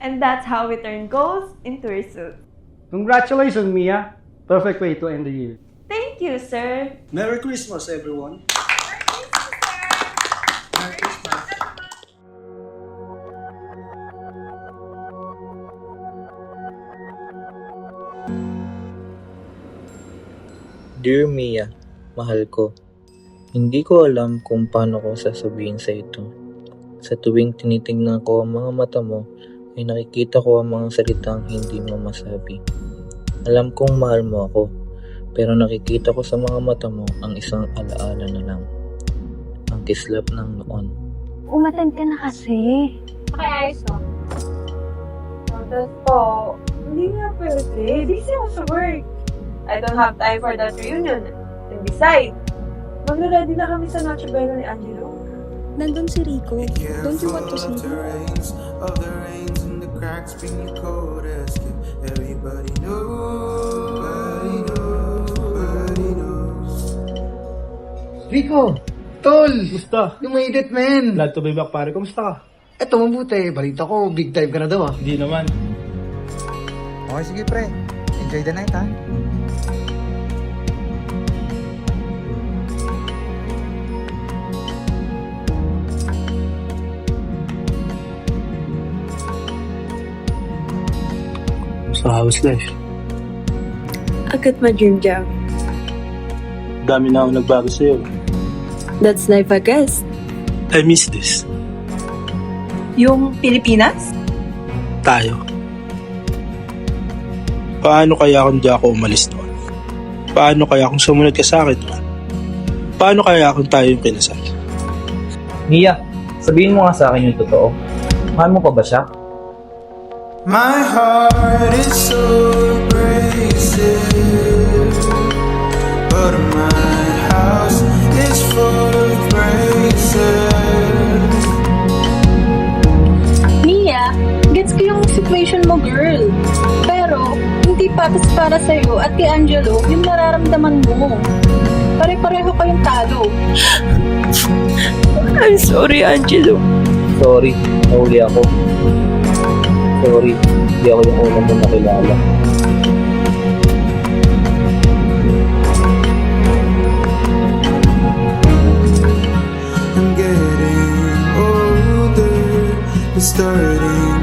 And that's how we turn goals into results. Congratulations, Mia. Perfect way to end the year. Thank you, sir. Merry Christmas, everyone. Merry Christmas. Dear Mia, mahal ko. Hindi ko alam kung paano ko sasabihin sa ito. Sa tuwing tinitingnan ko ang mga mata mo, ay nakikita ko ang mga salitang hindi mo masabi. Alam kong mahal mo ako, pero nakikita ko sa mga mata mo ang isang alaala na lang. Ang kislap ng noon. Umatan ka na kasi. Pakiayos ko. Tapos po, hindi nga pwede. Busy ako sa work. I don't have time for that reunion. And besides, magre-ready na kami sa Noche Buena ni Angelo. Nandun si Rico. Don't you want to see him? Of the rains and the cracks being cold as everybody knows. Everybody knows. Rico! Tol! Gusta? Yung mainit, men! Glad to be back, pare. Kumusta ka? Eto, mabuti. Balita ko, big time ka na daw, ah. Hindi naman. Okay, sige pre. Enjoy the night, ha? So, how's life? I got my dream job. Dami na ako nagbago sa'yo. That's life, I guess. I miss this. Yung Pilipinas? Tayo. Paano kaya kung di ako umalis doon? Paano kaya kung sumunod ka sa akin doon? Paano kaya kung tayo yung kinasal? Mia, sabihin mo nga sa akin yung totoo. Mahal mo pa ba siya? My heart is so abrasive, but my house is full of braces. Mia, gets ko yung situation mo, girl. Pero, hindi patas para sa'yo at kay Angelo yung nararamdaman mo. Pare-pareho kayong talo. I'm sorry, Angelo. Sorry, nahuli ako. Sorry, hindi ako yung unang mo nakilala. I'm getting older, it's starting